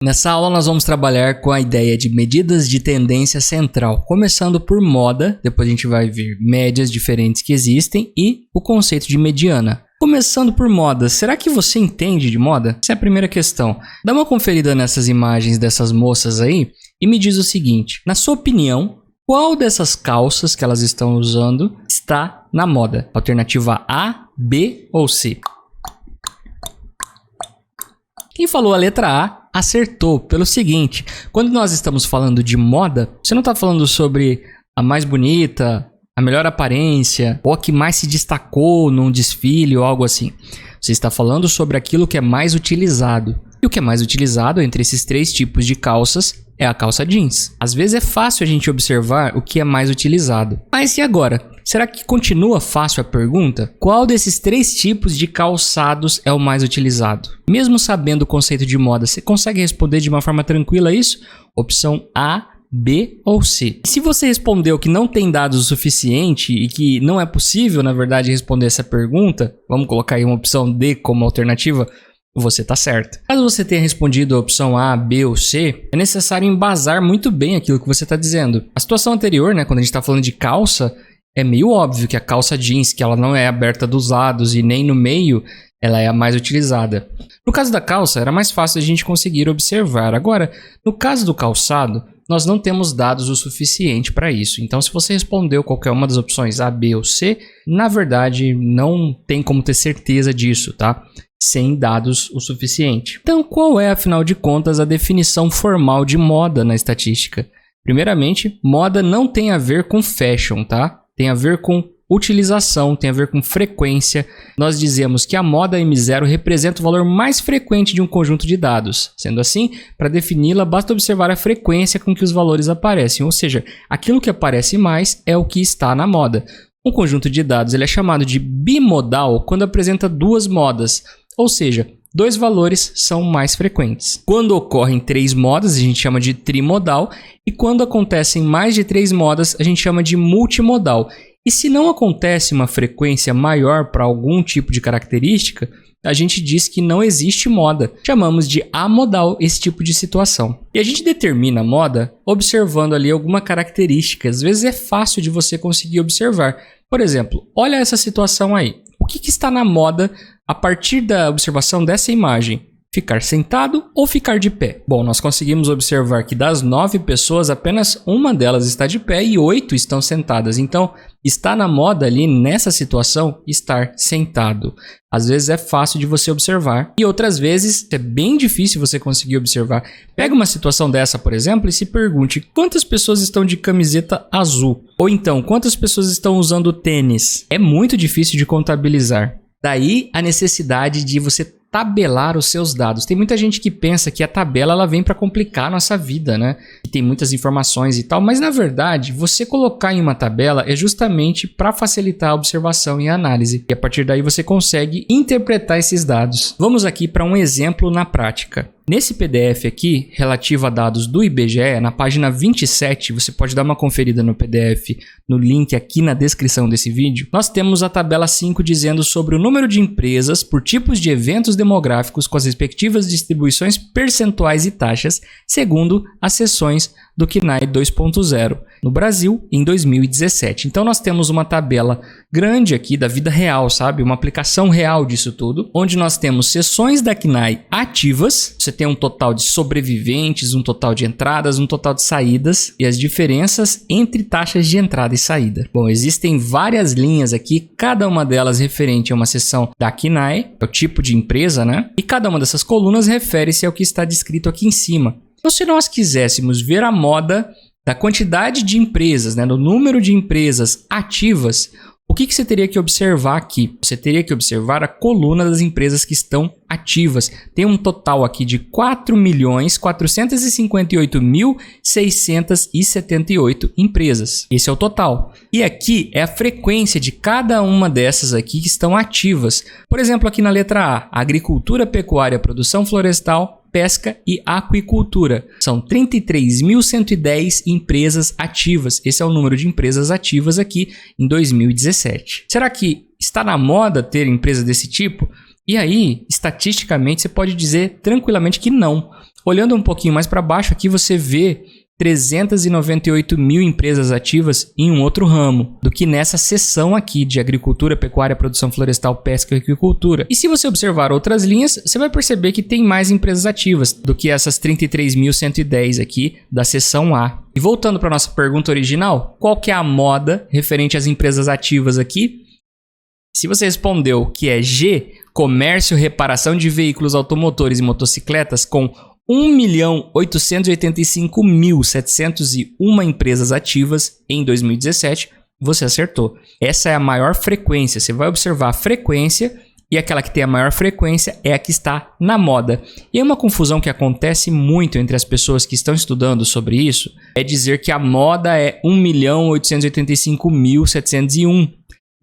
Nessa aula nós vamos trabalhar com a ideia de medidas de tendência central, começando por moda, depois a gente vai ver médias diferentes que existem e o conceito de mediana. Começando por moda, será que você entende de moda? Essa é a primeira questão. Dá uma conferida nessas imagens dessas moças aí e me diz o seguinte, na sua opinião, qual dessas calças que elas estão usando está na moda? Alternativa A, B ou C? Quem falou a letra A acertou pelo seguinte, quando nós estamos falando de moda, você não está falando sobre a mais bonita, a melhor aparência, ou a que mais se destacou num desfile ou algo assim. Você está falando sobre aquilo que é mais utilizado. E o que é mais utilizado entre esses três tipos de calças é a calça jeans. Às vezes é fácil a gente observar o que é mais utilizado. Mas e agora? Será que continua fácil a pergunta? Qual desses três tipos de calçados é o mais utilizado? Mesmo sabendo o conceito de moda, você consegue responder de uma forma tranquila isso? Opção A, B ou C? E se você respondeu que não tem dados o suficiente e que não é possível, na verdade, responder essa pergunta, vamos colocar aí uma opção D como alternativa, você está certo. Caso você tenha respondido a opção A, B ou C, é necessário embasar muito bem aquilo que você está dizendo. A situação anterior, quando a gente está falando de calça, é meio óbvio que a calça jeans, que ela não é aberta dos lados e nem no meio, ela é a mais utilizada. No caso da calça, era mais fácil a gente conseguir observar. Agora, no caso do calçado, nós não temos dados o suficiente para isso. Então, se você respondeu qualquer uma das opções A, B ou C, na verdade, não tem como ter certeza disso, tá? Sem dados o suficiente. Então, qual é, afinal de contas, a definição formal de moda na estatística? Primeiramente, moda não tem a ver com fashion, tá? Tem a ver com utilização, tem a ver com frequência. Nós dizemos que a moda M0 representa o valor mais frequente de um conjunto de dados. Sendo assim, para defini-la, basta observar a frequência com que os valores aparecem, ou seja, aquilo que aparece mais é o que está na moda. Um conjunto de dados ele é chamado de bimodal quando apresenta duas modas, ou seja, dois valores são mais frequentes. Quando ocorrem três modas, a gente chama de trimodal, e quando acontecem mais de três modas, a gente chama de multimodal. E se não acontece uma frequência maior para algum tipo de característica, a gente diz que não existe moda. Chamamos de amodal esse tipo de situação. E a gente determina a moda observando ali alguma característica. Às vezes é fácil de você conseguir observar. Por exemplo, olha essa situação aí. O que está na moda a partir da observação dessa imagem? Ficar sentado ou ficar de pé? Bom, nós conseguimos observar que das 9 pessoas, apenas uma delas está de pé e 8 estão sentadas. Então, está na moda ali, nessa situação, estar sentado. Às vezes é fácil de você observar e outras vezes é bem difícil você conseguir observar. Pega uma situação dessa, por exemplo, e se pergunte quantas pessoas estão de camiseta azul? Ou então, quantas pessoas estão usando tênis? É muito difícil de contabilizar. Daí a necessidade de você tabelar os seus dados. Tem muita gente que pensa que a tabela ela vem para complicar a nossa vida, né? E tem muitas informações e tal, mas na verdade, você colocar em uma tabela é justamente para facilitar a observação e a análise. E a partir daí você consegue interpretar esses dados. Vamos aqui para um exemplo na prática. Nesse PDF aqui, relativo a dados do IBGE, na página 27, você pode dar uma conferida no PDF, no link aqui na descrição desse vídeo, nós temos a tabela 5 dizendo sobre o número de empresas por tipos de eventos demográficos com as respectivas distribuições percentuais e taxas, segundo as seções do CNAE 2.0 no Brasil em 2017. Então nós temos uma tabela grande aqui da vida real, sabe? Uma aplicação real disso tudo, onde nós temos seções da CNAE ativas, você tem um total de sobreviventes, um total de entradas, um total de saídas e as diferenças entre taxas de entrada e saída. Bom, existem várias linhas aqui, cada uma delas referente a uma seção da CNAE, é o tipo de empresa, né? E cada uma dessas colunas refere-se ao que está descrito aqui em cima. Então, se nós quiséssemos ver a moda da quantidade de empresas, do número de empresas ativas, o que você teria que observar aqui? Você teria que observar a coluna das empresas que estão ativas. Tem um total aqui de 4.458.678 empresas. Esse é o total. E aqui é a frequência de cada uma dessas aqui que estão ativas. Por exemplo, aqui na letra A, agricultura, pecuária, produção florestal, pesca e aquicultura. São 33.110 empresas ativas. Esse é o número de empresas ativas aqui em 2017. Será que está na moda ter empresas desse tipo? E aí, estatisticamente, você pode dizer tranquilamente que não. Olhando um pouquinho mais para baixo aqui, você vê 398 mil empresas ativas em um outro ramo do que nessa seção aqui de agricultura, pecuária, produção florestal, pesca e agricultura. E se você observar outras linhas, você vai perceber que tem mais empresas ativas do que essas 33.110 aqui da seção A. E voltando para nossa pergunta original, qual que é a moda referente às empresas ativas aqui? Se você respondeu que é G, comércio, reparação de veículos automotores e motocicletas com 1.885.701 empresas ativas em 2017, você acertou. Essa é a maior frequência. Você vai observar a frequência e aquela que tem a maior frequência é a que está na moda. E é uma confusão que acontece muito entre as pessoas que estão estudando sobre isso, é dizer que a moda é 1.885.701.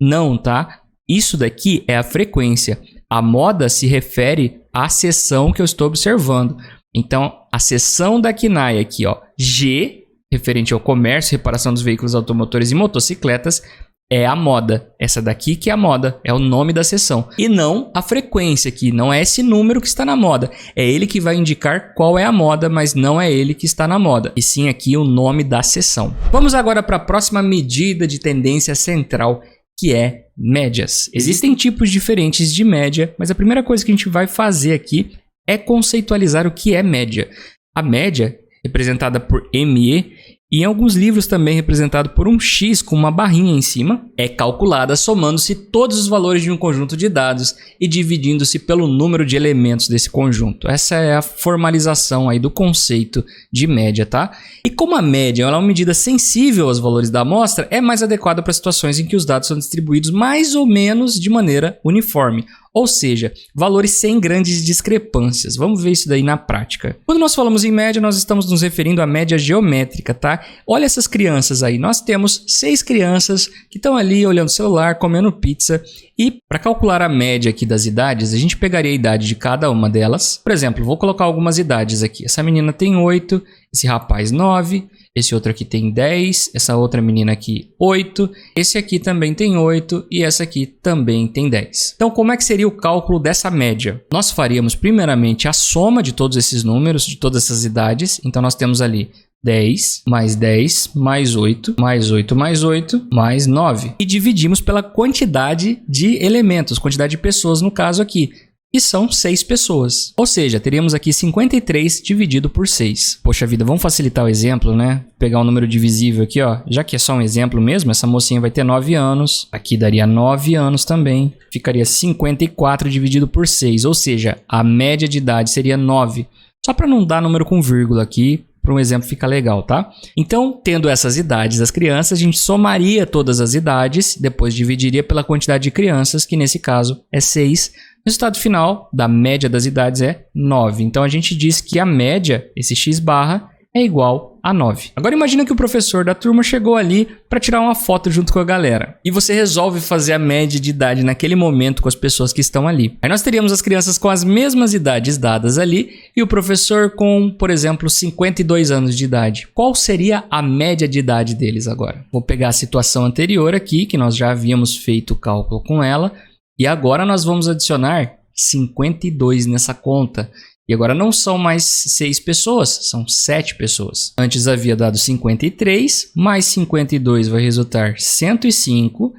Não, tá? Isso daqui é a frequência. A moda se refere à seção que eu estou observando. Então, a seção da CNAE aqui, ó, G, referente ao comércio, reparação dos veículos automotores e motocicletas, é a moda. Essa daqui que é a moda, é o nome da seção. E não a frequência aqui, não é esse número que está na moda. É ele que vai indicar qual é a moda, mas não é ele que está na moda. E sim aqui o nome da seção. Vamos agora para a próxima medida de tendência central, que é médias. Existem tipos diferentes de média, mas a primeira coisa que a gente vai fazer aqui é conceitualizar o que é média. A média, representada por ME, e em alguns livros também representado por um X com uma barrinha em cima, é calculada somando-se todos os valores de um conjunto de dados e dividindo-se pelo número de elementos desse conjunto. Essa é a formalização aí do conceito de média, tá? E como a média é uma medida sensível aos valores da amostra, é mais adequada para situações em que os dados são distribuídos mais ou menos de maneira uniforme. Ou seja, valores sem grandes discrepâncias. Vamos ver isso daí na prática. Quando nós falamos em média, nós estamos nos referindo à média geométrica, tá? Olha essas crianças aí. Nós temos 6 crianças que estão ali olhando o celular, comendo pizza. E para calcular a média aqui das idades, a gente pegaria a idade de cada uma delas. Por exemplo, vou colocar algumas idades aqui. Essa menina tem 8, esse rapaz 9... Esse outro aqui tem 10, essa outra menina aqui 8, esse aqui também tem 8 e essa aqui também tem 10. Então, como é que seria o cálculo dessa média? Nós faríamos primeiramente a soma de todos esses números, de todas essas idades. Então, nós temos ali 10, mais 10, mais 8, mais 8, mais 8, mais 9. E dividimos pela quantidade de elementos, quantidade de pessoas no caso aqui. E são 6 pessoas. Ou seja, teríamos aqui 53 dividido por 6. Poxa vida, vamos facilitar o exemplo, né? Pegar um número divisível aqui, ó. Já que é só um exemplo mesmo, essa mocinha vai ter 9 anos. Aqui daria 9 anos também. Ficaria 54 dividido por 6. Ou seja, a média de idade seria 9. Só para não dar número com vírgula aqui, para um exemplo ficar legal, tá? Então, tendo essas idades das crianças, a gente somaria todas as idades, depois dividiria pela quantidade de crianças, que nesse caso é 6. O resultado final da média das idades é 9. Então, a gente diz que a média, esse x barra, é igual a 9. Agora, imagina que o professor da turma chegou ali para tirar uma foto junto com a galera. E você resolve fazer a média de idade naquele momento com as pessoas que estão ali. Aí nós teríamos as crianças com as mesmas idades dadas ali e o professor com, por exemplo, 52 anos de idade. Qual seria a média de idade deles agora? Vou pegar a situação anterior aqui, que nós já havíamos feito o cálculo com ela. E agora nós vamos adicionar 52 nessa conta. E agora não são mais 6 pessoas, são 7 pessoas. Antes havia dado 53, mais 52 vai resultar 105.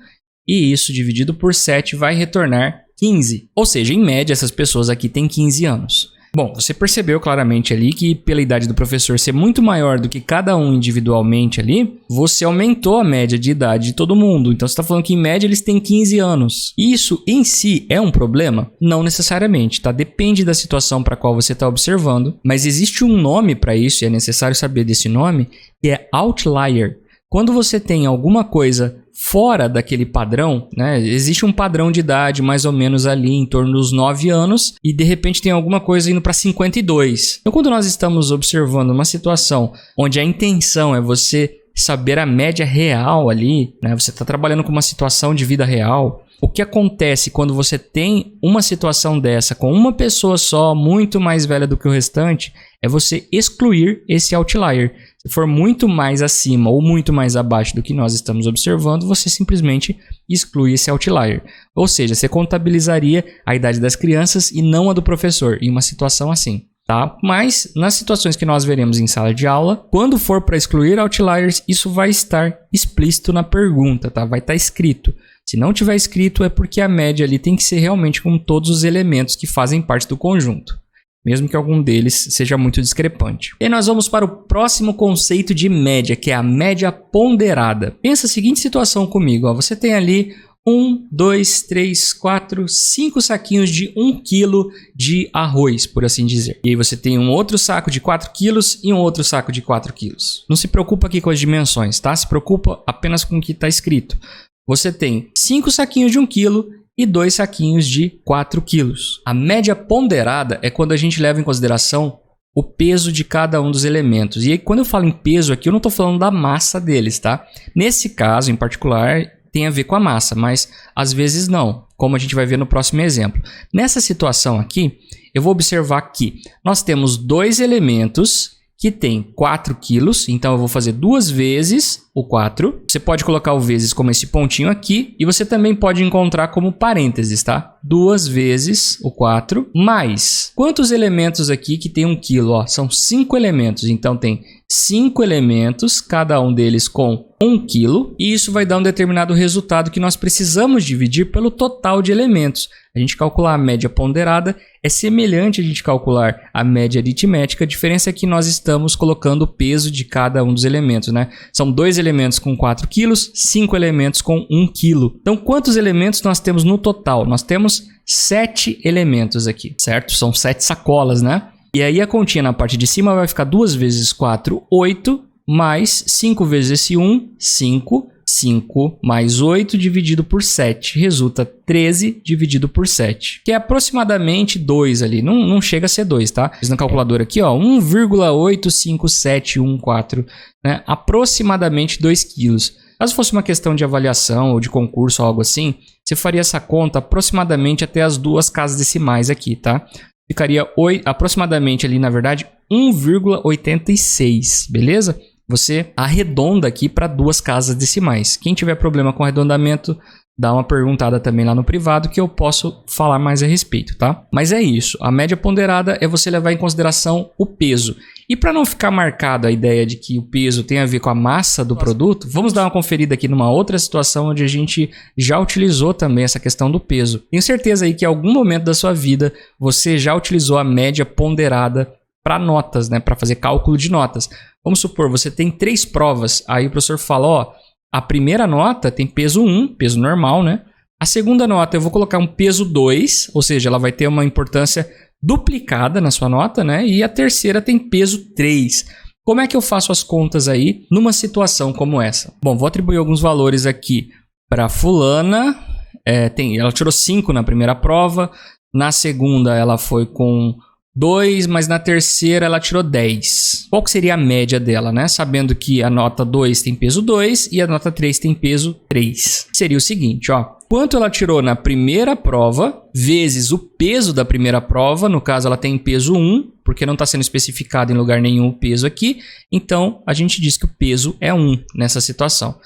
E isso dividido por 7 vai retornar 15. Ou seja, em média, essas pessoas aqui têm 15 anos. Bom, você percebeu claramente ali que pela idade do professor ser muito maior do que cada um individualmente ali, você aumentou a média de idade de todo mundo. Então você está falando que em média eles têm 15 anos. Isso em si é um problema? Não necessariamente, tá? Depende da situação para a qual você está observando. Mas existe um nome para isso e é necessário saber desse nome, que é outlier. Quando você tem alguma coisa fora daquele padrão, né? Existe um padrão de idade mais ou menos ali em torno dos 9 anos e de repente tem alguma coisa indo para 52. Então, quando nós estamos observando uma situação onde a intenção é você saber a média real ali, né? Você está trabalhando com uma situação de vida real. O que acontece quando você tem uma situação dessa com uma pessoa só, muito mais velha do que o restante, é você excluir esse outlier. Se for muito mais acima ou muito mais abaixo do que nós estamos observando, você simplesmente exclui esse outlier. Ou seja, você contabilizaria a idade das crianças e não a do professor em uma situação assim. tá? Mas nas situações que nós veremos em sala de aula, quando for para excluir outliers, isso vai estar explícito na pergunta, tá? Vai estar escrito. Se não tiver escrito, é porque a média ali tem que ser realmente com todos os elementos que fazem parte do conjunto, mesmo que algum deles seja muito discrepante. E nós vamos para o próximo conceito de média, que é a média ponderada. Pensa a seguinte situação comigo, ó. Você tem ali 1, 2, 3, 4, 5 saquinhos de 1 kg de arroz, por assim dizer. E aí você tem um outro saco de 4 kg e um outro saco de 4 kg. Não se preocupa aqui com as dimensões, tá? Se preocupa apenas com o que está escrito. Você tem 5 saquinhos de 1 kg e 2 saquinhos de 4 kg. A média ponderada é quando a gente leva em consideração o peso de cada um dos elementos. E aí, quando eu falo em peso aqui, eu não estou falando da massa deles, tá? Nesse caso, em particular, tem a ver com a massa, mas às vezes não, como a gente vai ver no próximo exemplo. Nessa situação aqui, eu vou observar que nós temos dois elementos que tem 4 quilos, então eu vou fazer 2 vezes o 4. Você pode colocar o vezes como esse pontinho aqui, e você também pode encontrar como parênteses, tá? 2 vezes o 4, mais quantos elementos aqui que tem 1 quilo? Ó, são 5 elementos, então tem 5 elementos, cada um deles com 1 quilo, e isso vai dar um determinado resultado que nós precisamos dividir pelo total de elementos. A gente calcular a média ponderada é semelhante a gente calcular a média aritmética, a diferença é que nós estamos colocando o peso de cada um dos elementos, né? São 2 elementos com 4 quilos, 5 elementos com 1 quilo. Então, quantos elementos nós temos no total? Nós temos 7 elementos aqui, certo? São 7 sacolas, né? E aí a continha na parte de cima vai ficar 2 vezes 4, 8, mais 5 vezes esse 1, 5. 5 mais 8 dividido por 7, resulta 13 dividido por 7, que é aproximadamente 2 ali, não chega a ser 2, tá? Fiz na calculadora aqui, ó, 1,85714, né? Aproximadamente 2 quilos. Caso fosse uma questão de avaliação ou de concurso ou algo assim, você faria essa conta aproximadamente até as duas casas decimais aqui, tá? Ficaria aproximadamente ali, na verdade, 1,86, beleza? Você arredonda aqui para duas casas decimais. Quem tiver problema com arredondamento, dá uma perguntada também lá no privado que eu posso falar mais a respeito, tá? Mas é isso. A média ponderada é você levar em consideração o peso. E para não ficar marcado a ideia de que o peso tem a ver com a massa do produto, vamos dar uma conferida aqui numa outra situação onde a gente já utilizou também essa questão do peso. Tenho certeza aí que em algum momento da sua vida você já utilizou a média ponderada para notas, né? Para fazer cálculo de notas. Vamos supor, você tem 3 provas, aí o professor fala, ó, a primeira nota tem peso 1, peso normal, né? A segunda nota eu vou colocar um peso 2, ou seja, ela vai ter uma importância duplicada na sua nota, né? E a terceira tem peso 3. Como é que eu faço as contas aí numa situação como essa? Bom, vou atribuir alguns valores aqui para fulana. Ela tirou 5 na primeira prova, na segunda ela foi com 2, mas na terceira ela tirou 10. Qual que seria a média dela, né? Sabendo que a nota 2 tem peso 2 e a nota 3 tem peso 3. Seria o seguinte, ó. Quanto ela tirou na primeira prova, vezes o peso da primeira prova, no caso ela tem peso 1, porque não está sendo especificado em lugar nenhum o peso aqui, então a gente diz que o peso é 1 nessa situação.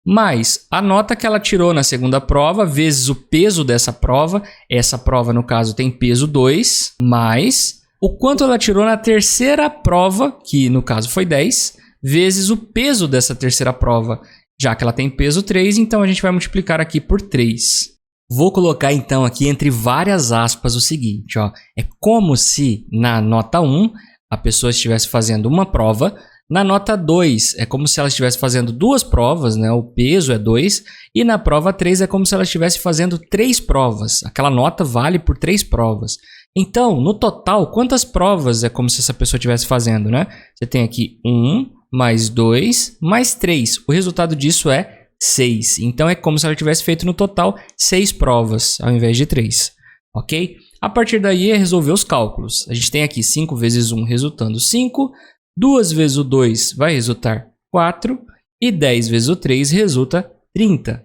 Mais a nota que ela tirou na segunda prova, vezes o peso dessa prova, essa prova no caso tem peso 2, mais o quanto ela tirou na terceira prova, que no caso foi 10, vezes o peso dessa terceira prova. Já que ela tem peso 3, então a gente vai multiplicar aqui por 3. Vou colocar então aqui entre várias aspas o seguinte, ó. É como se na nota 1 a pessoa estivesse fazendo uma prova, na nota 2 é como se ela estivesse fazendo 2 provas, né? O peso é 2, e na prova 3 é como se ela estivesse fazendo 3 provas. Aquela nota vale por 3 provas. Então, no total, quantas provas é como se essa pessoa estivesse fazendo, né? Você tem aqui 1, mais 2, mais 3. O resultado disso é 6. Então, é como se ela tivesse feito no total 6 provas, ao invés de 3. Ok? A partir daí, é resolver os cálculos. A gente tem aqui 5 vezes 1 resultando 5, 2 vezes o 2 vai resultar 4, e 10 vezes o 3 resulta 30.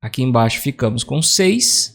Aqui embaixo ficamos com 6.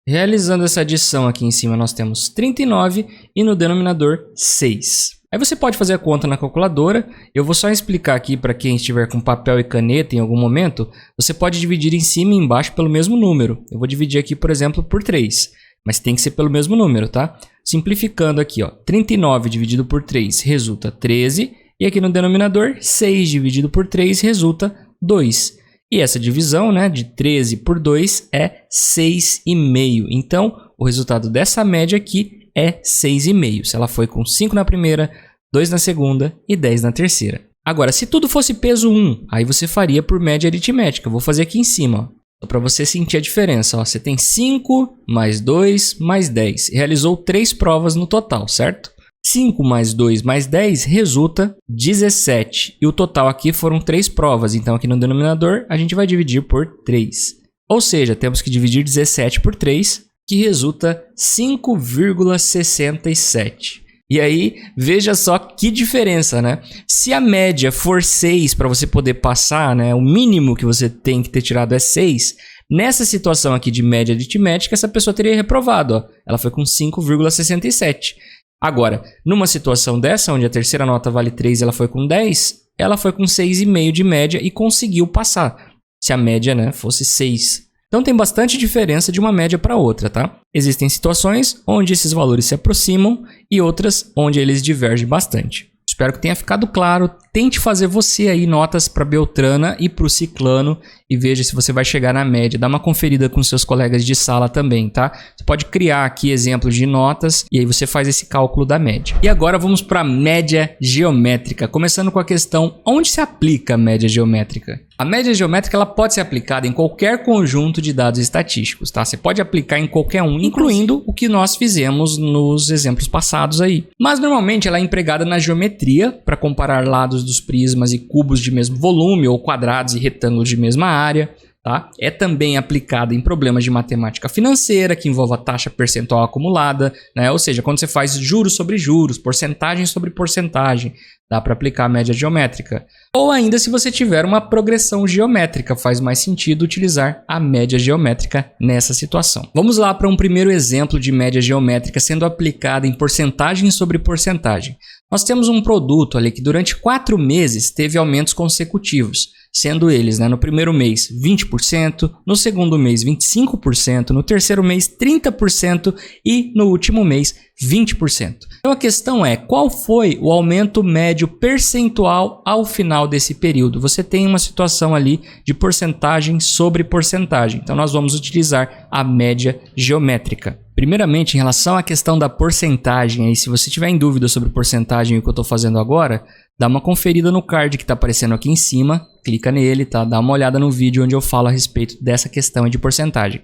Realizando essa adição aqui em cima, nós temos 39 e no denominador 6. Aí você pode fazer a conta na calculadora. Eu vou só explicar aqui para quem estiver com papel e caneta em algum momento. Você pode dividir em cima e embaixo pelo mesmo número. Eu vou dividir aqui, por exemplo, por 3. mas tem que ser pelo mesmo número, tá? Simplificando aqui, ó, 39 dividido por 3 resulta 13, e aqui no denominador, 6 dividido por 3 resulta 2. E essa divisão, né, de 13 por 2 é 6,5. Então, o resultado dessa média aqui é 6,5. Se ela foi com 5 na primeira, 2 na segunda e 10 na terceira. Agora, se tudo fosse peso 1, aí você faria por média aritmética. Eu vou fazer aqui em cima, ó. Só para você sentir a diferença, ó. Você tem 5 mais 2 mais 10. Realizou 3 provas no total, certo? 5 mais 2 mais 10 resulta 17. E o total aqui foram 3 provas. Então, aqui no denominador, a gente vai dividir por 3. Ou seja, temos que dividir 17 por 3, que resulta 5,67. E aí, veja só que diferença, né? Se a média for 6 para você poder passar, né? O mínimo que você tem que ter tirado é 6. Nessa situação aqui de média aritmética, essa pessoa teria reprovado, ó. Ela foi com 5,67. Agora, numa situação dessa, onde a terceira nota vale 3 e ela foi com 10, ela foi com 6,5 de média e conseguiu passar. Se a média, né, fosse 6. Então tem bastante diferença de uma média para outra, tá? Existem situações onde esses valores se aproximam e outras onde eles divergem bastante. Espero que tenha ficado claro. Tente fazer você aí notas para Beltrana e para o Ciclano e veja se você vai chegar na média. Dá uma conferida com seus colegas de sala também, tá? Você pode criar aqui exemplos de notas e aí você faz esse cálculo da média. E agora vamos para a média geométrica, começando com a questão: onde se aplica a média geométrica? A média geométrica ela pode ser aplicada em qualquer conjunto de dados estatísticos, tá? Você pode aplicar em qualquer um, incluindo o que nós fizemos nos exemplos passados aí. Mas normalmente ela é empregada na geometria para comparar lados dos prismas e cubos de mesmo volume ou quadrados e retângulos de mesma área. Tá? É também aplicada em problemas de matemática financeira, que envolve a taxa percentual acumulada, né? Ou seja, quando você faz juros sobre juros, porcentagem sobre porcentagem, dá para aplicar a média geométrica. Ou ainda se você tiver uma progressão geométrica, faz mais sentido utilizar a média geométrica nessa situação. Vamos lá para um primeiro exemplo de média geométrica sendo aplicada em porcentagem sobre porcentagem. Nós temos um produto ali que durante 4 meses teve aumentos consecutivos, sendo eles, né, no primeiro mês 20%, no segundo mês 25%, no terceiro mês 30% e no último mês 20%. Então a questão é, qual foi o aumento médio percentual ao final desse período? Você tem uma situação ali de porcentagem sobre porcentagem, então nós vamos utilizar a média geométrica. Primeiramente, em relação à questão da porcentagem, aí, se você tiver em dúvida sobre porcentagem e o que eu estou fazendo agora, dá uma conferida no card que está aparecendo aqui em cima, clica nele, tá? Dá uma olhada no vídeo onde eu falo a respeito dessa questão de porcentagem.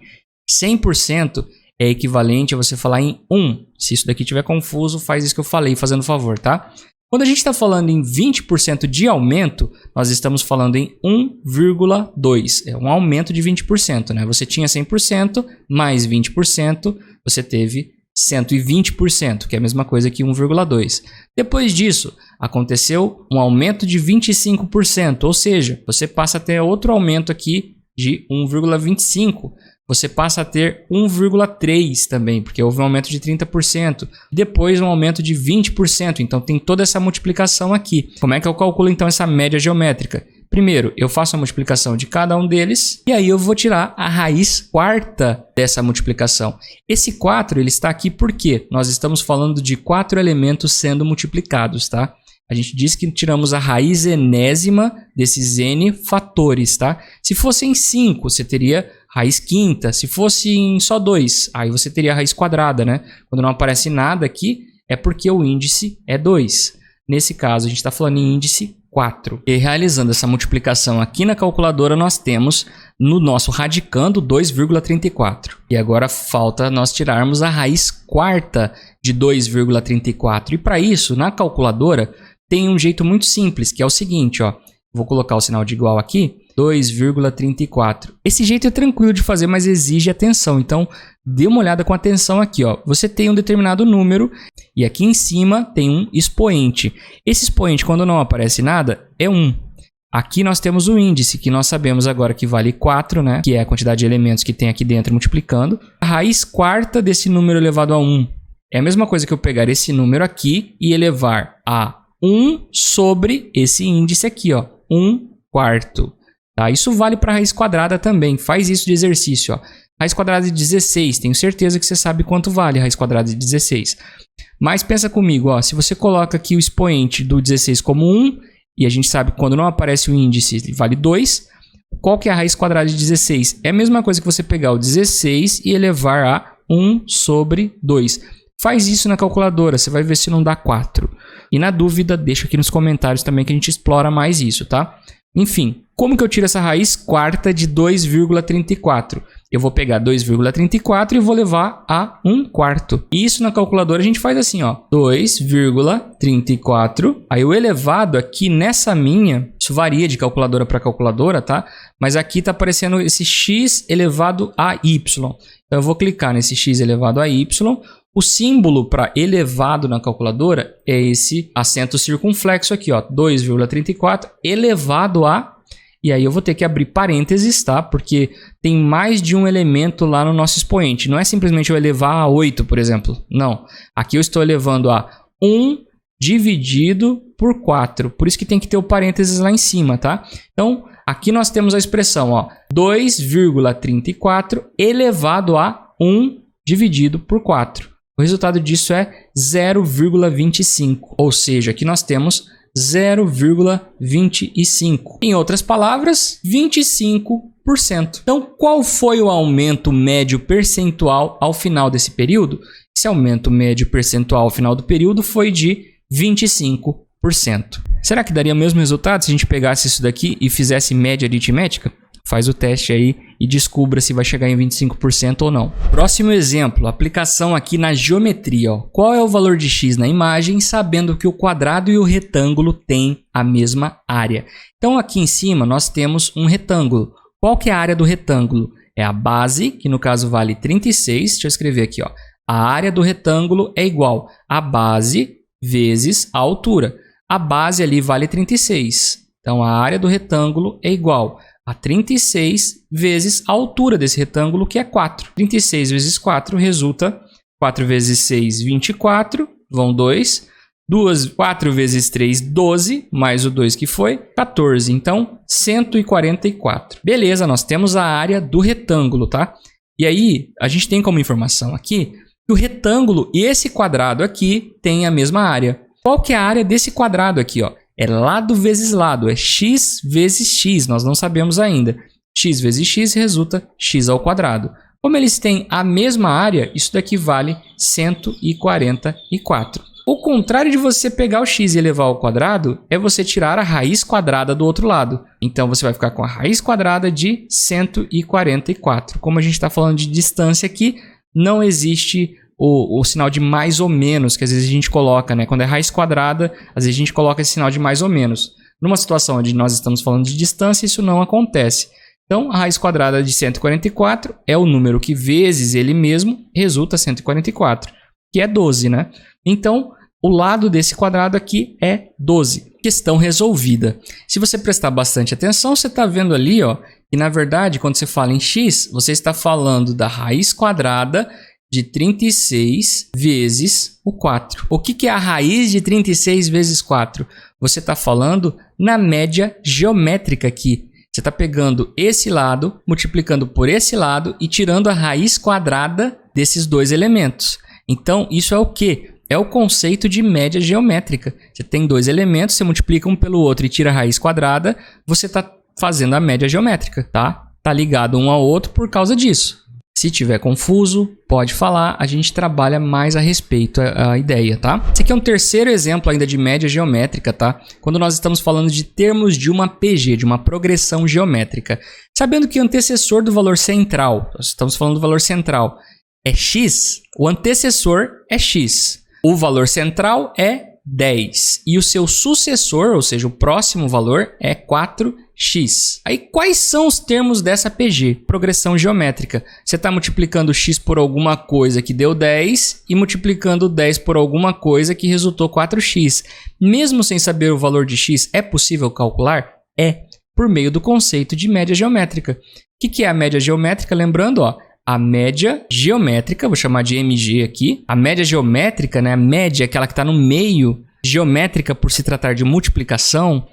100% é equivalente a você falar em 1. Se isso daqui estiver confuso, faz isso que eu falei, fazendo favor, tá? Quando a gente está falando em 20% de aumento, nós estamos falando em 1,2. É um aumento de 20%, né? Você tinha 100%, mais 20%, você teve 120%, que é a mesma coisa que 1,2. Depois disso, aconteceu um aumento de 25%, ou seja, você passa a ter outro aumento aqui de 1,25%. Você passa a ter 1,3 também, porque houve um aumento de 30%. Depois um aumento de 20%, então tem toda essa multiplicação aqui. Como é que eu calculo então essa média geométrica? Primeiro, eu faço a multiplicação de cada um deles e aí eu vou tirar a raiz quarta dessa multiplicação. Esse 4 ele está aqui porque nós estamos falando de 4 elementos sendo multiplicados, tá? A gente diz que tiramos a raiz enésima desses n fatores, tá? Se fossem 5, você teria raiz quinta. Se fosse em só 2, aí você teria a raiz quadrada, né? Quando não aparece nada aqui, é porque o índice é 2. Nesse caso, a gente está falando em índice 4. E realizando essa multiplicação aqui na calculadora, nós temos no nosso radicando 2,34. E agora falta nós tirarmos a raiz quarta de 2,34. E para isso, na calculadora, tem um jeito muito simples, que é o seguinte, ó. Vou colocar o sinal de igual aqui, 2,34. Esse jeito é tranquilo de fazer, mas exige atenção. Então, dê uma olhada com atenção aqui, ó. Você tem um determinado número e aqui em cima tem um expoente. Esse expoente, quando não aparece nada, é 1. Aqui nós temos o índice, que nós sabemos agora que vale 4, né? Que é a quantidade de elementos que tem aqui dentro multiplicando. A raiz quarta desse número elevado a 1 é a mesma coisa que eu pegar esse número aqui e elevar a 1 sobre esse índice aqui, ó. 1/4. Tá? Isso vale para a raiz quadrada também. Faz isso de exercício. Ó. Raiz quadrada de 16, tenho certeza que você sabe quanto vale a raiz quadrada de 16. Mas pensa comigo, ó, se você coloca aqui o expoente do 16 como 1, e a gente sabe que quando não aparece o índice vale 2, qual que é a raiz quadrada de 16? É a mesma coisa que você pegar o 16 e elevar a 1 sobre 2. Faz isso na calculadora, você vai ver se não dá 4. E na dúvida, deixa aqui nos comentários também que a gente explora mais isso, tá? Enfim, como que eu tiro essa raiz quarta de 2,34? Eu vou pegar 2,34 e vou levar a 1/4. Isso na calculadora a gente faz assim, ó. 2,34. Aí o elevado aqui nessa minha, isso varia de calculadora para calculadora, tá? Mas aqui tá aparecendo esse x elevado a y. Então eu vou clicar nesse x elevado a y. O símbolo para elevado na calculadora é esse acento circunflexo aqui, ó, 2,34 elevado a... E aí eu vou ter que abrir parênteses, tá? Porque tem mais de um elemento lá no nosso expoente. Não é simplesmente eu elevar a 8, por exemplo. Não. Aqui eu estou elevando a 1 dividido por 4. Por isso que tem que ter o parênteses lá em cima, tá? Então, aqui nós temos a expressão, ó, 2,34 elevado a 1 dividido por 4. O resultado disso é 0,25, ou seja, aqui nós temos 0,25. Em outras palavras, 25%. Então, qual foi o aumento médio percentual ao final desse período? Esse aumento médio percentual ao final do período foi de 25%. Será que daria o mesmo resultado se a gente pegasse isso daqui e fizesse média aritmética? Faz o teste aí e descubra se vai chegar em 25% ou não. Próximo exemplo, aplicação aqui na geometria. Ó. Qual é o valor de x na imagem, sabendo que o quadrado e o retângulo têm a mesma área? Então aqui em cima nós temos um retângulo. Qual que é a área do retângulo? É a base, que no caso vale 36. Deixa eu escrever aqui. Ó. A área do retângulo é igual a base vezes a altura. A base ali vale 36. Então a área do retângulo é igual a 36 vezes a altura desse retângulo, que é 4. 36 vezes 4 resulta 4 vezes 6, 24, vão 2. 4 vezes 3, 12, mais o 2 que foi, 14. Então, 144. Beleza, nós temos a área do retângulo, tá? E aí, a gente tem como informação aqui que o retângulo e esse quadrado aqui têm a mesma área. Qual que é a área desse quadrado aqui, ó? É lado vezes lado, é x vezes x, nós não sabemos ainda. X vezes x resulta x ao quadrado. Como eles têm a mesma área, isso daqui vale 144. O contrário de você pegar o x e elevar ao quadrado é você tirar a raiz quadrada do outro lado. Então você vai ficar com a raiz quadrada de 144. Como a gente está falando de distância aqui, não existe o sinal de mais ou menos, que às vezes a gente coloca, né? Quando é raiz quadrada, às vezes a gente coloca esse sinal de mais ou menos. Numa situação onde nós estamos falando de distância, isso não acontece. Então, a raiz quadrada de 144 é o número que vezes ele mesmo resulta 144, que é 12, né? Então, o lado desse quadrado aqui é 12. Questão resolvida. Se você prestar bastante atenção, você está vendo ali, ó, que na verdade, quando você fala em x, você está falando da raiz quadrada de 36 vezes o 4. O que é a raiz de 36 vezes 4? Você está falando na média geométrica aqui. Você está pegando esse lado, multiplicando por esse lado e tirando a raiz quadrada desses dois elementos. Então, isso é o quê? É o conceito de média geométrica. Você tem dois elementos, você multiplica um pelo outro e tira a raiz quadrada, você está fazendo a média geométrica, tá? Tá ligado um ao outro por causa disso. Se tiver confuso, pode falar, a gente trabalha mais a respeito a ideia, tá? Esse aqui é um terceiro exemplo ainda de média geométrica, tá? Quando nós estamos falando de termos de uma PG, de uma progressão geométrica. Sabendo que o antecessor do valor central, nós estamos falando do valor central, é x, o antecessor é x. O valor central é 10 e o seu sucessor, ou seja, o próximo valor, é 4x. Aí, quais são os termos dessa PG? Progressão geométrica. Você está multiplicando x por alguma coisa que deu 10 e multiplicando 10 por alguma coisa que resultou 4x. Mesmo sem saber o valor de x, é possível calcular? É, por meio do conceito de média geométrica. O que é a média geométrica? Lembrando, ó, a média geométrica, vou chamar de MG aqui. A média geométrica, né, a média, aquela que está no meio, geométrica por se tratar de multiplicação,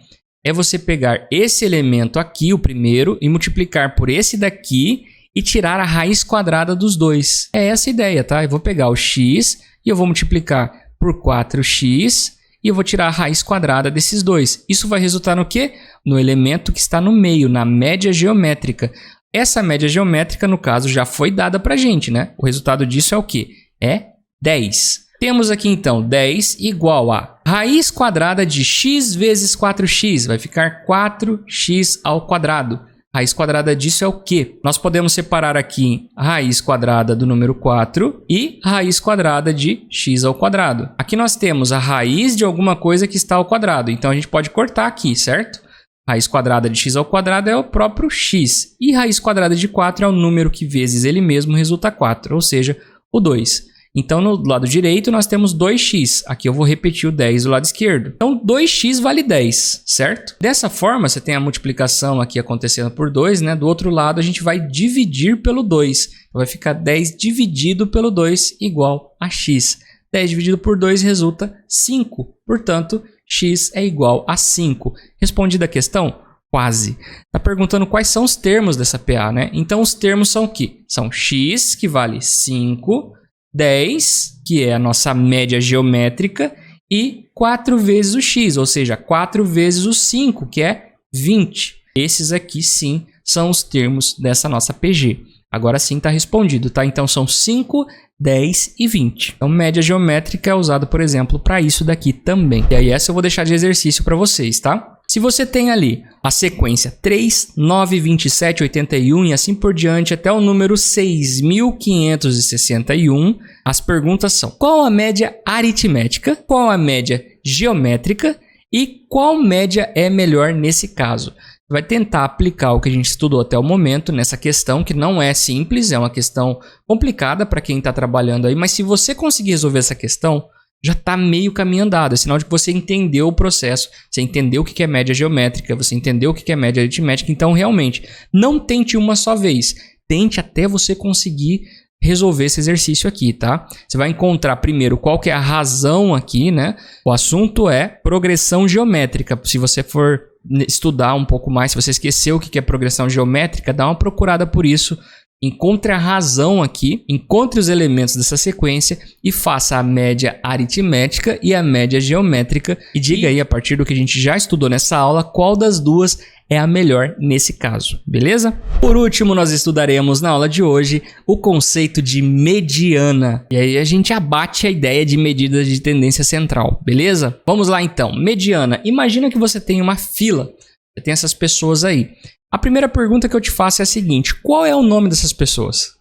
é você pegar esse elemento aqui, o primeiro, e multiplicar por esse daqui e tirar a raiz quadrada dos dois. É essa a ideia, tá? Eu vou pegar o x e eu vou multiplicar por 4x e eu vou tirar a raiz quadrada desses dois. Isso vai resultar no quê? No elemento que está no meio, na média geométrica. Essa média geométrica, no caso, já foi dada pra gente, né? O resultado disso é o quê? É 10. Temos aqui, então, 10 igual a raiz quadrada de x vezes 4x. Vai ficar 4x ao quadrado. Raiz quadrada disso é o quê? Nós podemos separar aqui a raiz quadrada do número 4 e a raiz quadrada de x ao quadrado. Aqui nós temos a raiz de alguma coisa que está ao quadrado. Então, a gente pode cortar aqui, certo? Raiz quadrada de x ao quadrado é o próprio x. E raiz quadrada de 4 é o número que vezes ele mesmo resulta 4, ou seja, o 2. Então, no lado direito, nós temos 2x. Aqui eu vou repetir o 10 do lado esquerdo. Então, 2x vale 10, certo? Dessa forma, você tem a multiplicação aqui acontecendo por 2, né? Do outro lado, a gente vai dividir pelo 2. Então, vai ficar 10 dividido pelo 2 igual a x. 10 dividido por 2 resulta 5. Portanto, x é igual a 5. Respondida a questão? Quase. Está perguntando quais são os termos dessa PA, né? Então, os termos são o quê? São x, que vale 5, 10, que é a nossa média geométrica, e 4 vezes o x, ou seja, 4 vezes o 5, que é 20. Esses aqui, sim, são os termos dessa nossa PG. Agora sim está respondido, tá? Então, são 5, 10 e 20. Então, média geométrica é usada, por exemplo, para isso daqui também. E aí, essa eu vou deixar de exercício para vocês, tá? Se você tem ali a sequência 3, 9, 27, 81 e assim por diante até o número 6.561, as perguntas são: qual a média aritmética, qual a média geométrica e qual média é melhor nesse caso? Vai tentar aplicar o que a gente estudou até o momento nessa questão, que não é simples, é uma questão complicada para quem está trabalhando aí, mas se você conseguir resolver essa questão, já está meio caminho andado, é sinal de que você entendeu o processo, você entendeu o que é média geométrica, você entendeu o que é média aritmética, então realmente, não tente uma só vez, tente até você conseguir resolver esse exercício aqui, tá? Você vai encontrar primeiro qual que é a razão aqui, né? O assunto é progressão geométrica, se você for estudar um pouco mais, se você esqueceu o que é progressão geométrica, dá uma procurada por isso. Encontre a razão aqui, encontre os elementos dessa sequência e faça a média aritmética e a média geométrica e diga aí, a partir do que a gente já estudou nessa aula, qual das duas é a melhor nesse caso, beleza? Por último, nós estudaremos na aula de hoje o conceito de mediana. E aí a gente abate a ideia de medida de tendência central, beleza? Vamos lá então, mediana. Imagina que você tem uma fila, você tem essas pessoas aí. A primeira pergunta que eu te faço é a seguinte: qual é o nome dessas pessoas?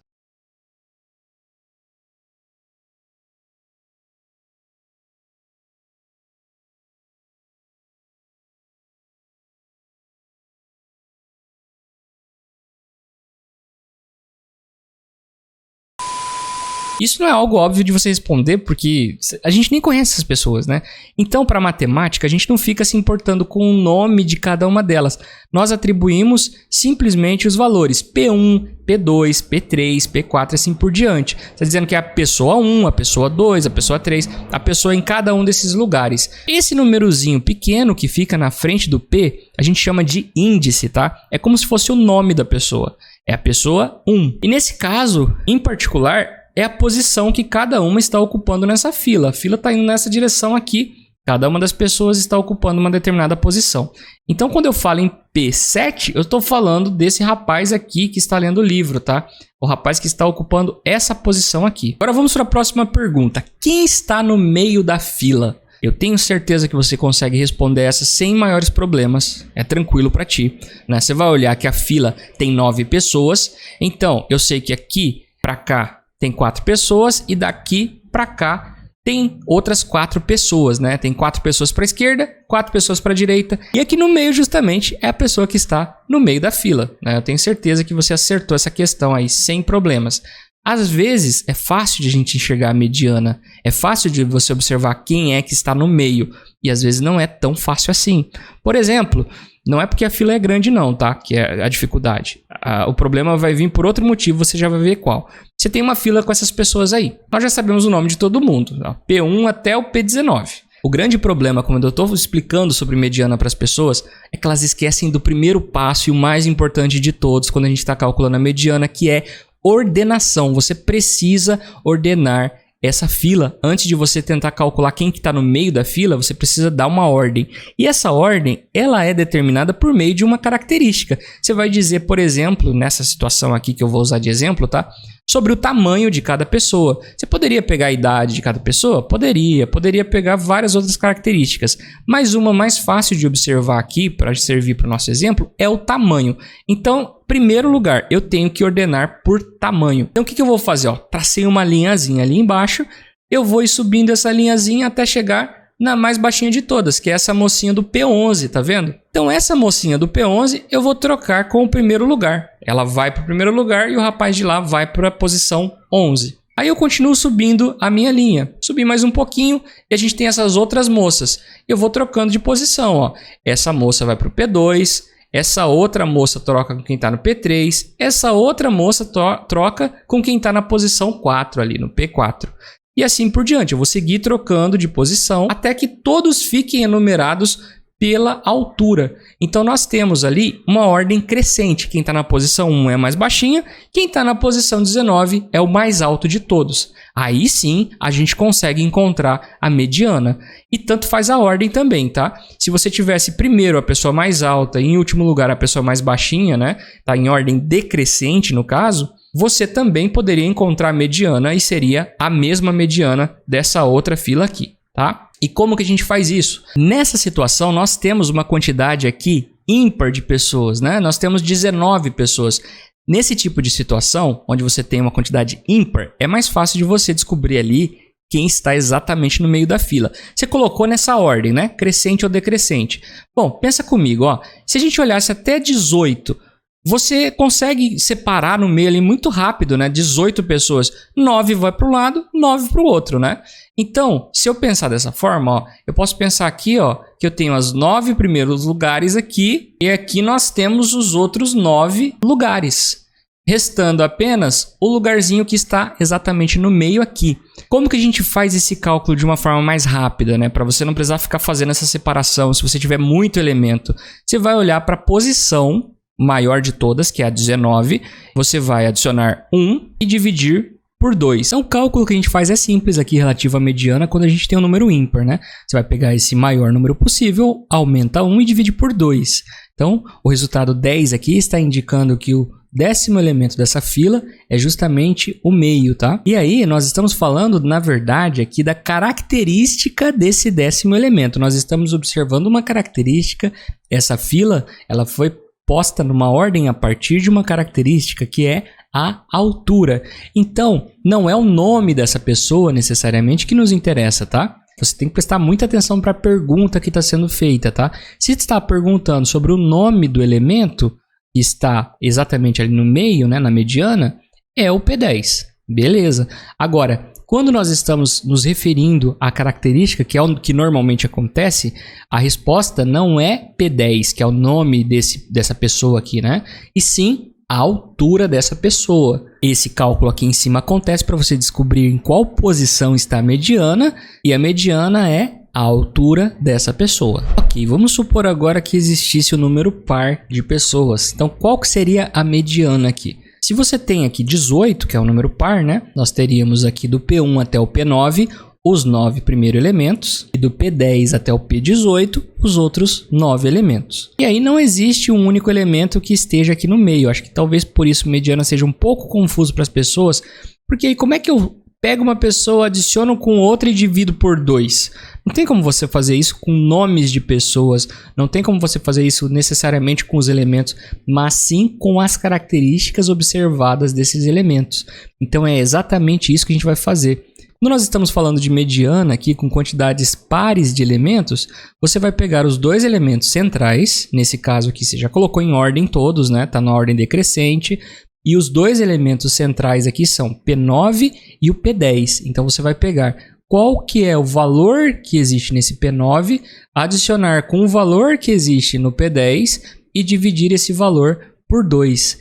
Isso não é algo óbvio de você responder, porque a gente nem conhece essas pessoas, né? Então, para matemática, a gente não fica se importando com o nome de cada uma delas. Nós atribuímos simplesmente os valores P1, P2, P3, P4 e assim por diante. Está dizendo que é a pessoa 1, a pessoa 2, a pessoa 3, a pessoa em cada um desses lugares. Esse númerozinho pequeno que fica na frente do P, a gente chama de índice, tá? É como se fosse o nome da pessoa. É a pessoa 1. E nesse caso, em particular, é a posição que cada uma está ocupando nessa fila. A fila está indo nessa direção aqui. Cada uma das pessoas está ocupando uma determinada posição. Então, quando eu falo em P7, eu estou falando desse rapaz aqui que está lendo o livro, tá? O rapaz que está ocupando essa posição aqui. Agora vamos para a próxima pergunta. Quem está no meio da fila? Eu tenho certeza que você consegue responder essa sem maiores problemas. É tranquilo para ti, né? Você vai olhar que a fila tem 9 pessoas. Então, eu sei que aqui para cá tem 4 pessoas e daqui para cá tem outras 4 pessoas, né? Tem 4 pessoas para a esquerda, 4 pessoas para a direita. E aqui no meio, justamente, é a pessoa que está no meio da fila, né? Eu tenho certeza que você acertou essa questão aí sem problemas. Às vezes, é fácil de a gente enxergar a mediana. É fácil de você observar quem é que está no meio. E às vezes não é tão fácil assim. Por exemplo, não é porque a fila é grande não, tá? Que é a dificuldade. O problema vai vir por outro motivo, você já vai ver qual. Você tem uma fila com essas pessoas aí. Nós já sabemos o nome de todo mundo, tá? P1 até o P19. O grande problema, quando eu estou explicando sobre mediana para as pessoas, é que elas esquecem do primeiro passo e o mais importante de todos quando a gente está calculando a mediana, que é ordenação. Você precisa ordenar essa fila. Antes de você tentar calcular quem que está no meio da fila, você precisa dar uma ordem. E essa ordem, ela é determinada por meio de uma característica. Você vai dizer, por exemplo, nessa situação aqui que eu vou usar de exemplo, tá? Sobre o tamanho de cada pessoa. Você poderia pegar a idade de cada pessoa? Poderia pegar várias outras características. Mas uma mais fácil de observar aqui, para servir para o nosso exemplo, é o tamanho. Então, primeiro lugar, eu tenho que ordenar por tamanho. Então, o que eu vou fazer? Ó, tracei uma linhazinha ali embaixo, eu vou ir subindo essa linhazinha até chegar na mais baixinha de todas, que é essa mocinha do P11, tá vendo? Então, essa mocinha do P11 eu vou trocar com o primeiro lugar. Ela vai para o primeiro lugar e o rapaz de lá vai para a posição 11. Aí eu continuo subindo a minha linha. Subi mais um pouquinho e a gente tem essas outras moças. Eu vou trocando de posição, ó. Essa moça vai para o P2, essa outra moça troca com quem está no P3, essa outra moça troca com quem está na posição 4 ali, no P4. E assim por diante, eu vou seguir trocando de posição até que todos fiquem enumerados pela altura. Então nós temos ali uma ordem crescente. Quem está na posição 1 é a mais baixinha, quem está na posição 19 é o mais alto de todos. Aí sim a gente consegue encontrar a mediana. E tanto faz a ordem também, tá? Se você tivesse primeiro a pessoa mais alta e em último lugar a pessoa mais baixinha, né? Tá em ordem decrescente no caso, você também poderia encontrar a mediana e seria a mesma mediana dessa outra fila aqui, tá? E como que a gente faz isso? Nessa situação, nós temos uma quantidade aqui ímpar de pessoas, né? Nós temos 19 pessoas. Nesse tipo de situação, onde você tem uma quantidade ímpar, é mais fácil de você descobrir ali quem está exatamente no meio da fila. Você colocou nessa ordem, né? Crescente ou decrescente. Bom, pensa comigo, ó. Se a gente olhasse até 18, você consegue separar no meio ali muito rápido, né? 18 pessoas, 9 vai para um lado, 9 para o outro, né? Então, se eu pensar dessa forma, ó, eu posso pensar aqui, ó, que eu tenho os 9 primeiros lugares aqui e aqui nós temos os outros 9 lugares, restando apenas o lugarzinho que está exatamente no meio aqui. Como que a gente faz esse cálculo de uma forma mais rápida, né? Para você não precisar ficar fazendo essa separação, se você tiver muito elemento, você vai olhar para a posição maior de todas, que é a 19, você vai adicionar 1 e dividir por 2. Então o cálculo que a gente faz é simples aqui relativo à mediana quando a gente tem um número ímpar, né? Você vai pegar esse maior número possível, aumenta 1 e divide por 2. Então o resultado 10 aqui está indicando que o 10º elemento dessa fila é justamente o meio, tá? E aí nós estamos falando, na verdade, aqui da característica desse 10º elemento. Nós estamos observando uma característica, essa fila, ela foi posta numa ordem a partir de uma característica que é a altura. Então, não é o nome dessa pessoa necessariamente que nos interessa, tá? Você tem que prestar muita atenção para a pergunta que está sendo feita, tá? Se está perguntando sobre o nome do elemento que está exatamente ali no meio, né, na mediana, é o P10. Beleza. Agora, quando nós estamos nos referindo à característica, que é o que normalmente acontece, a resposta não é P10, que é o nome dessa pessoa aqui, né? E sim a altura dessa pessoa. Esse cálculo aqui em cima acontece para você descobrir em qual posição está a mediana, e a mediana é a altura dessa pessoa. Ok, vamos supor agora que existisse o número par de pessoas. Então, qual que seria a mediana aqui? Se você tem aqui 18, que é o número par, né? Nós teríamos aqui do P1 até o P9 os 9 primeiros elementos e do P10 até o P18 os outros 9 elementos. E aí não existe um único elemento que esteja aqui no meio. Acho que talvez por isso mediana seja um pouco confuso para as pessoas, porque aí como é que eu pego uma pessoa, adiciono com outra e divido por 2? Não tem como você fazer isso com nomes de pessoas, não tem como você fazer isso necessariamente com os elementos, mas sim com as características observadas desses elementos. Então é exatamente isso que a gente vai fazer. Quando nós estamos falando de mediana aqui com quantidades pares de elementos, você vai pegar os dois elementos centrais, nesse caso aqui você já colocou em ordem todos, né? Tá na ordem decrescente. E os dois elementos centrais aqui são P9 e o P10. Então você vai pegar qual que é o valor que existe nesse P9, adicionar com o valor que existe no P10 e dividir esse valor por 2.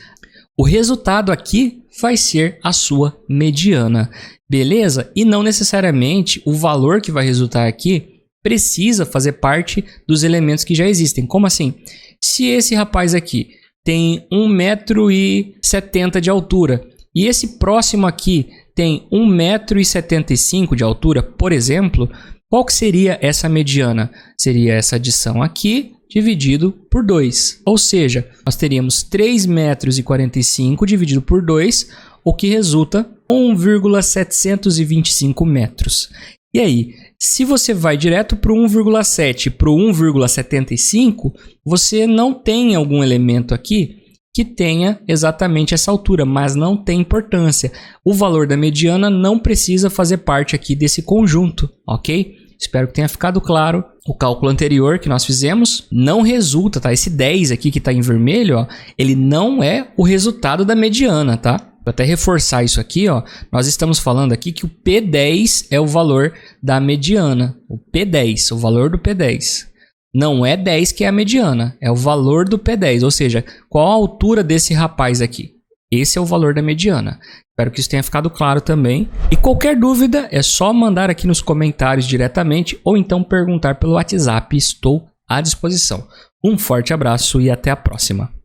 O resultado aqui vai ser a sua mediana, beleza? E não necessariamente o valor que vai resultar aqui precisa fazer parte dos elementos que já existem. Como assim? Se esse rapaz aqui tem 1,70 m de altura e esse próximo aqui tem 1,75 m de altura, por exemplo, qual que seria essa mediana? Seria essa adição aqui dividido por 2. Ou seja, nós teríamos 3,45 m dividido por 2, o que resulta 1,725 metros. E aí, se você vai direto para o 1,7 para o 1,75, você não tem algum elemento aqui que tenha exatamente essa altura, mas não tem importância. O valor da mediana não precisa fazer parte aqui desse conjunto, ok? Espero que tenha ficado claro. O cálculo anterior que nós fizemos não resulta, tá? Esse 10 aqui que está em vermelho, ó, ele não é o resultado da mediana, tá? Vou até reforçar isso aqui, ó. Nós estamos falando aqui que o P10 é o valor da mediana. O P10, o valor do P10. Não é 10 que é a mediana, é o valor do P10. Ou seja, qual a altura desse rapaz aqui? Esse é o valor da mediana. Espero que isso tenha ficado claro também. E qualquer dúvida é só mandar aqui nos comentários diretamente ou então perguntar pelo WhatsApp. Estou à disposição. Um forte abraço e até a próxima.